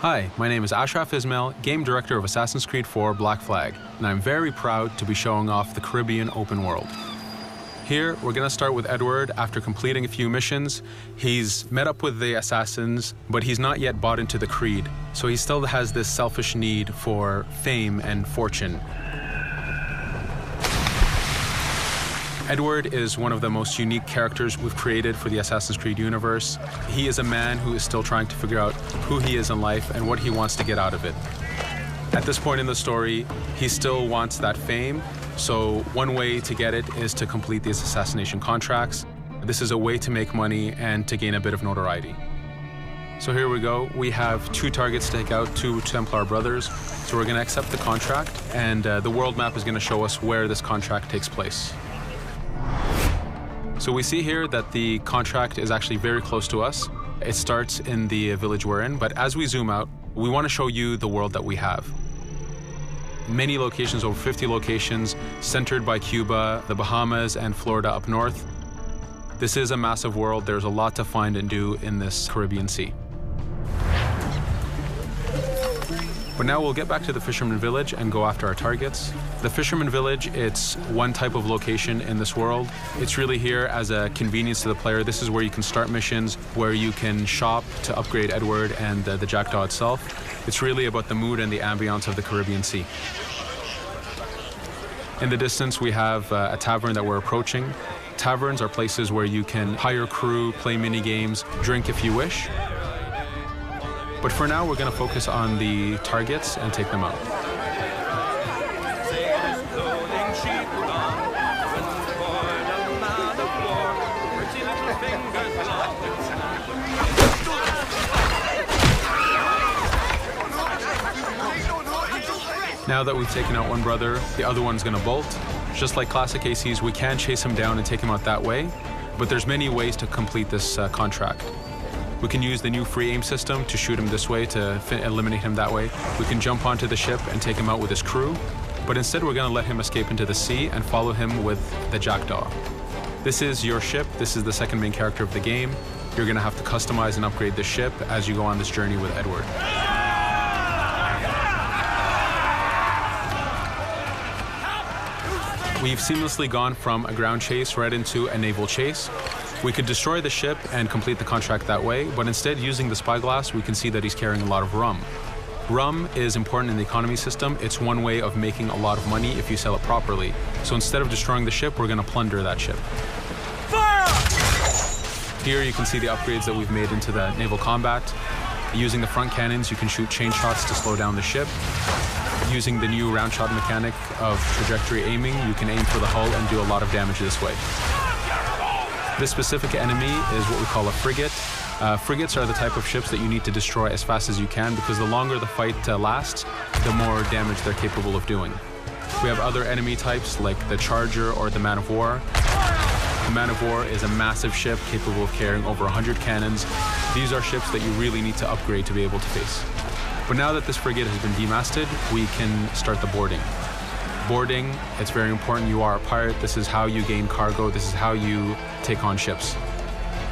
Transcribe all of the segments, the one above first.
Hi, my name is Ashraf Ismail, Game Director of Assassin's Creed IV Black Flag, and I'm very proud to be showing off the Caribbean open world. Here, we're going to start with Edward. After completing a few missions, he's met up with the assassins, but he's not yet bought into the creed, so he still has this selfish need for fame and fortune. Edward is one of the most unique characters we've created for the Assassin's Creed universe. He is a man who is still trying to figure out who he is in life and what he wants to get out of it. At this point in the story, he still wants that fame, so one way to get it is to complete these assassination contracts. This is a way to make money and to gain a bit of notoriety. So here we go. We have 2 targets to take out, 2 Templar brothers. So we're going to accept the contract, and the world map is going to show us where this contract takes place. So we see here that the contract is actually very close to us. It starts in the village we're in, but as we zoom out, we want to show you the world that we have. Many locations, over 50 locations, centered by Cuba, the Bahamas, and Florida up north. This is a massive world. There's a lot to find and do in this Caribbean Sea. But now we'll get back to the Fisherman Village and go after our targets. The Fisherman Village, it's one type of location in this world. It's really here as a convenience to the player. This is where you can start missions, where you can shop to upgrade Edward and the Jackdaw itself. It's really about the mood and the ambiance of the Caribbean Sea. In the distance, we have a tavern that we're approaching. Taverns are places where you can hire crew, play mini games, drink if you wish. But for now, we're going to focus on the targets and take them out. Now that we've taken out one brother, the other one's going to bolt. Just like classic ACs, we can chase him down and take him out that way, but there's many ways to complete this contract. We can use the new free aim system to shoot him this way, to eliminate him that way. We can jump onto the ship and take him out with his crew, but instead we're going to let him escape into the sea and follow him with the Jackdaw. This is your ship. This is the second main character of the game. You're going to have to customize and upgrade the ship as you go on this journey with Edward. We've seamlessly gone from a ground chase right into a naval chase. We could destroy the ship and complete the contract that way, but instead, using the spyglass, we can see that he's carrying a lot of rum. Rum is important in the economy system. It's one way of making a lot of money if you sell it properly. So instead of destroying the ship, we're going to plunder that ship. Fire! Here you can see the upgrades that we've made into the naval combat. Using the front cannons, you can shoot chain shots to slow down the ship. Using the new round shot mechanic of trajectory aiming, you can aim for the hull and do a lot of damage this way. This specific enemy is what we call a frigate. Frigates are the type of ships that you need to destroy as fast as you can, because the longer the fight lasts, the more damage they're capable of doing. We have other enemy types like the Charger or the Man of War. The Man of War is a massive ship capable of carrying over 100 cannons. These are ships that you really need to upgrade to be able to face. But now that this frigate has been demasted, we can start the boarding. Boarding, it's very important. You are a pirate. This is how you gain cargo. This is how you take on ships.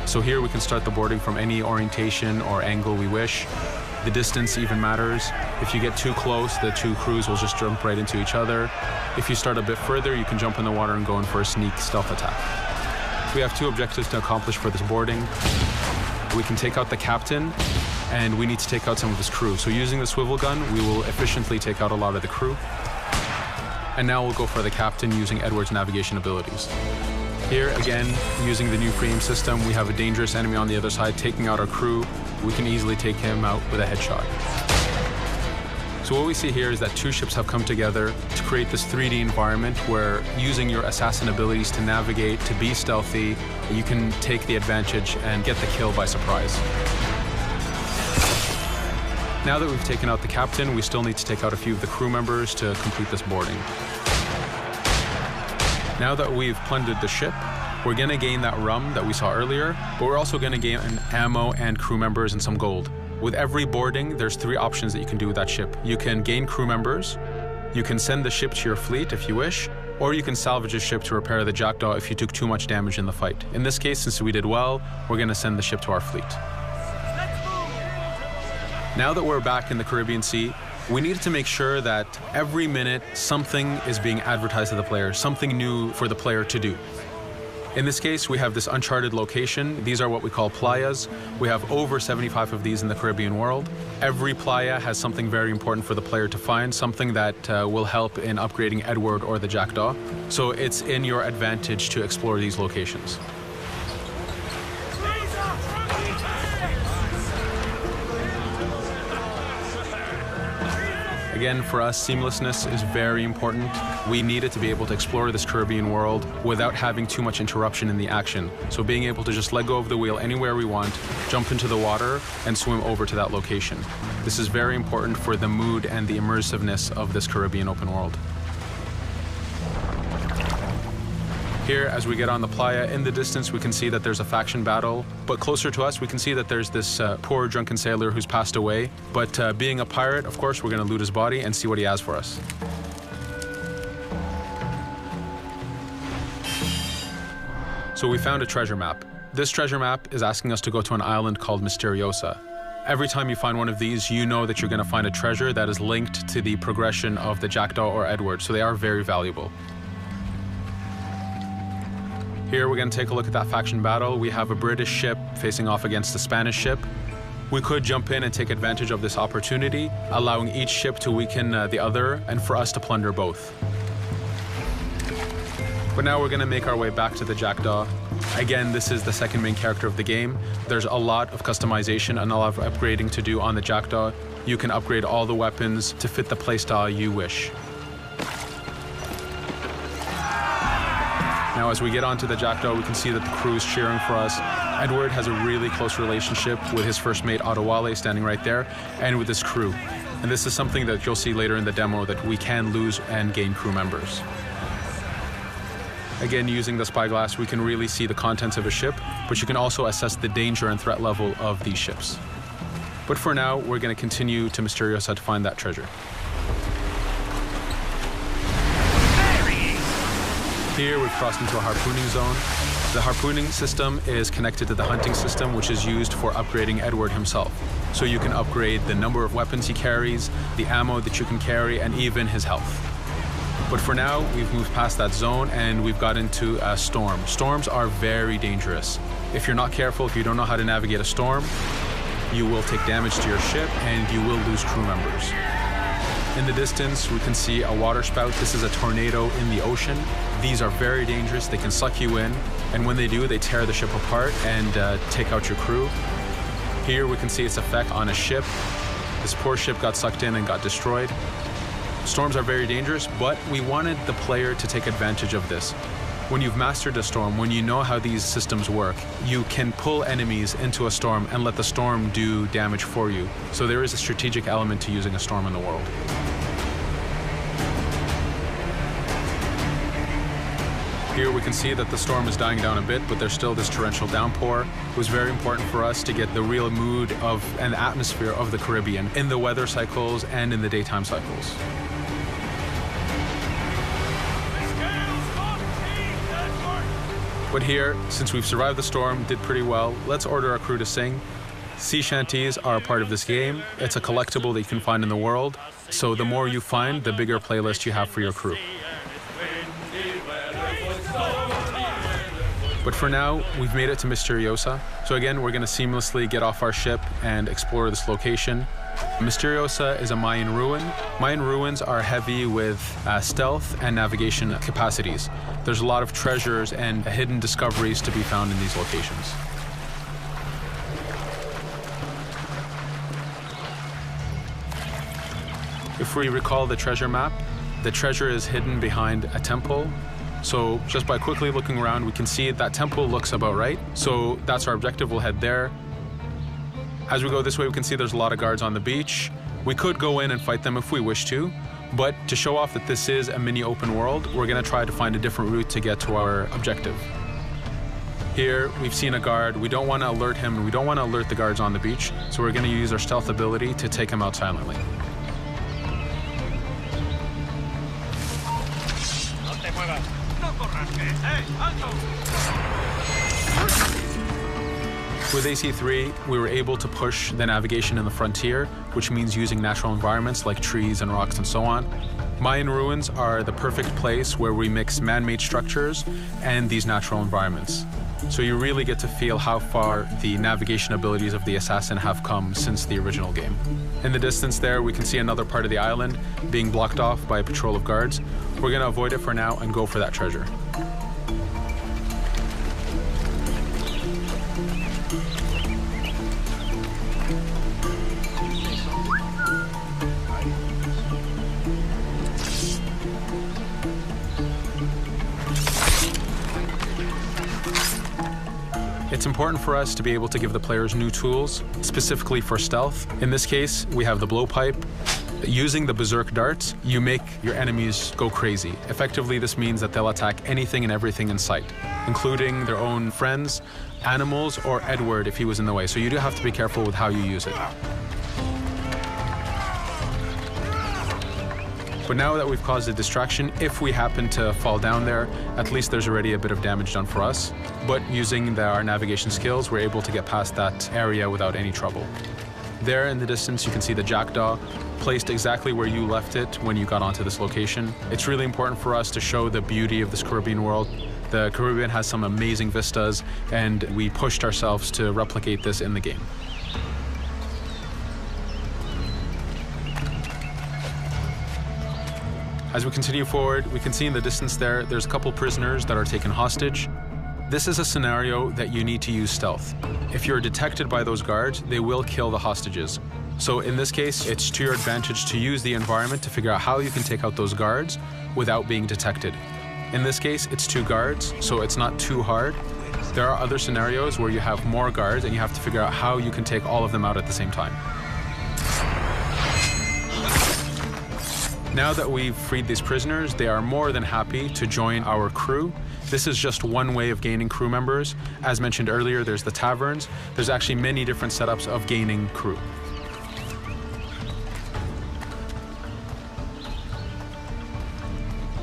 So here we can start the boarding from any orientation or angle we wish. The distance even matters. If you get too close, the 2 crews will just jump right into each other. If you start a bit further, you can jump in the water and go in for a sneak stealth attack. We have 2 objectives to accomplish for this boarding. We can take out the captain, and we need to take out some of his crew. So using the swivel gun, we will efficiently take out a lot of the crew. And now we'll go for the captain using Edward's navigation abilities. Here, again, using the new free aim system, we have a dangerous enemy on the other side taking out our crew. We can easily take him out with a headshot. So what we see here is that 2 ships have come together to create this 3D environment where, using your assassin abilities to navigate, to be stealthy, you can take the advantage and get the kill by surprise. Now that we've taken out the captain, we still need to take out a few of the crew members to complete this boarding. Now that we've plundered the ship, we're going to gain that rum that we saw earlier, but we're also going to gain ammo and crew members and some gold. With every boarding, there's 3 options that you can do with that ship. You can gain crew members, you can send the ship to your fleet if you wish, or you can salvage a ship to repair the Jackdaw if you took too much damage in the fight. In this case, since we did well, we're going to send the ship to our fleet. Now that we're back in the Caribbean Sea, we needed to make sure that every minute something is being advertised to the player, something new for the player to do. In this case, we have this uncharted location. These are what we call playas. We have over 75 of these in the Caribbean world. Every playa has something very important for the player to find, something that will help in upgrading Edward or the Jackdaw. So it's in your advantage to explore these locations. Again, for us, seamlessness is very important. We needed to be able to explore this Caribbean world without having too much interruption in the action. So being able to just let go of the wheel anywhere we want, jump into the water, and swim over to that location. This is very important for the mood and the immersiveness of this Caribbean open world. Here, as we get on the playa, in the distance we can see that there's a faction battle, but closer to us we can see that there's this poor drunken sailor who's passed away. But being a pirate, of course, we're going to loot his body and see what he has for us. So we found a treasure map. This treasure map is asking us to go to an island called Misteriosa. Every time you find one of these, you know that you're going to find a treasure that is linked to the progression of the Jackdaw or Edward, so they are very valuable. Here we're going to take a look at that faction battle. We have a British ship facing off against a Spanish ship. We could jump in and take advantage of this opportunity, allowing each ship to weaken the other and for us to plunder both. But now we're going to make our way back to the Jackdaw. Again, this is the second main character of the game. There's a lot of customization and a lot of upgrading to do on the Jackdaw. You can upgrade all the weapons to fit the playstyle you wish. Now, as we get onto the Jackdaw, we can see that the crew is cheering for us. Edward has a really close relationship with his first mate, Adewale, standing right there, and with his crew. And this is something that you'll see later in the demo, that we can lose and gain crew members. Again, using the spyglass, we can really see the contents of a ship, but you can also assess the danger and threat level of these ships. But for now, we're going to continue to Misteriosa to find that treasure. Here we've crossed into a harpooning zone. The harpooning system is connected to the hunting system, which is used for upgrading Edward himself. So you can upgrade the number of weapons he carries, the ammo that you can carry, and even his health. But for now, we've moved past that zone and we've got into a storm. Storms are very dangerous. If you're not careful, if you don't know how to navigate a storm, you will take damage to your ship and you will lose crew members. In the distance, we can see a water spout. This is a tornado in the ocean. These are very dangerous. They can suck you in, and when they do, they tear the ship apart and take out your crew. Here we can see its effect on a ship. This poor ship got sucked in and got destroyed. Storms are very dangerous, but we wanted the player to take advantage of this. When you've mastered a storm, when you know how these systems work, you can pull enemies into a storm and let the storm do damage for you. So there is a strategic element to using a storm in the world. Here we can see that the storm is dying down a bit, but there's still this torrential downpour. It was very important for us to get the real mood of and atmosphere of the Caribbean in the weather cycles and in the daytime cycles. But here, since we've survived the storm, did pretty well, let's order our crew to sing. Sea shanties are a part of this game. It's a collectible that you can find in the world. So the more you find, the bigger playlist you have for your crew. But for now, we've made it to Misteriosa. So again, we're going to seamlessly get off our ship and explore this location. Misteriosa is a Mayan ruin. Mayan ruins are heavy with stealth and navigation capacities. There's a lot of treasures and hidden discoveries to be found in these locations. If we recall the treasure map, the treasure is hidden behind a temple. So just by quickly looking around, we can see that temple looks about right. So that's our objective. We'll head there. As we go this way, we can see there's a lot of guards on the beach. We could go in and fight them if we wish to, but to show off that this is a mini open world, we're going to try to find a different route to get to our objective. Here, we've seen a guard. We don't want to alert him, and we don't want to alert the guards on the beach, so we're going to use our stealth ability to take him out silently. With AC3, we were able to push the navigation in the frontier, which means using natural environments like trees and rocks and so on. Mayan ruins are the perfect place where we mix man-made structures and these natural environments. So you really get to feel how far the navigation abilities of the assassin have come since the original game. In the distance there, we can see another part of the island being blocked off by a patrol of guards. We're going to avoid it for now and go for that treasure. It's important for us to be able to give the players new tools, specifically for stealth. In this case, we have the blowpipe. Using the berserk darts, you make your enemies go crazy. Effectively, this means that they'll attack anything and everything in sight, including their own friends, animals, or Edward if he was in the way. So you do have to be careful with how you use it. But now that we've caused a distraction, if we happen to fall down there, at least there's already a bit of damage done for us. But using our navigation skills, we're able to get past that area without any trouble. There in the distance, you can see the jackdaw placed exactly where you left it when you got onto this location. It's really important for us to show the beauty of this Caribbean world. The Caribbean has some amazing vistas, and we pushed ourselves to replicate this in the game. As we continue forward, we can see in the distance there's a couple prisoners that are taken hostage. This is a scenario that you need to use stealth. If you're detected by those guards, they will kill the hostages. So in this case, it's to your advantage to use the environment to figure out how you can take out those guards without being detected. In this case, it's 2 guards, so it's not too hard. There are other scenarios where you have more guards and you have to figure out how you can take all of them out at the same time. Now that we've freed these prisoners, they are more than happy to join our crew. This is just one way of gaining crew members. As mentioned earlier, there's the taverns. There's actually many different setups of gaining crew.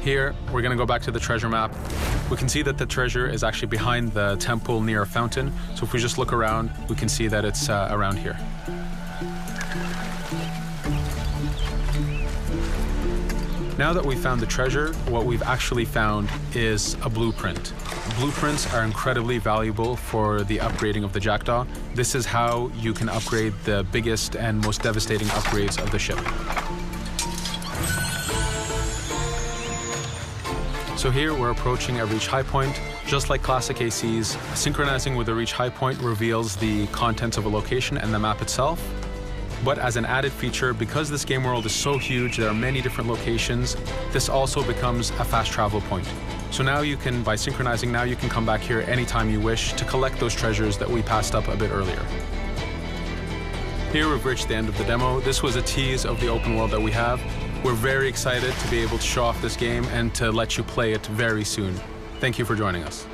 Here, we're going to go back to the treasure map. We can see that the treasure is actually behind the temple near a fountain. So if we just look around, we can see that it's around here. Now that we've found the treasure, what we've actually found is a blueprint. Blueprints are incredibly valuable for the upgrading of the jackdaw. This is how you can upgrade the biggest and most devastating upgrades of the ship. So here we're approaching a reach high point. Just like classic ACs, synchronizing with a reach high point reveals the contents of a location and the map itself. But as an added feature, because this game world is so huge, there are many different locations, this also becomes a fast travel point. So now you can, by synchronizing, now you can come back here anytime you wish to collect those treasures that we passed up a bit earlier. Here we've reached the end of the demo. This was a tease of the open world that we have. We're very excited to be able to show off this game and to let you play it very soon. Thank you for joining us.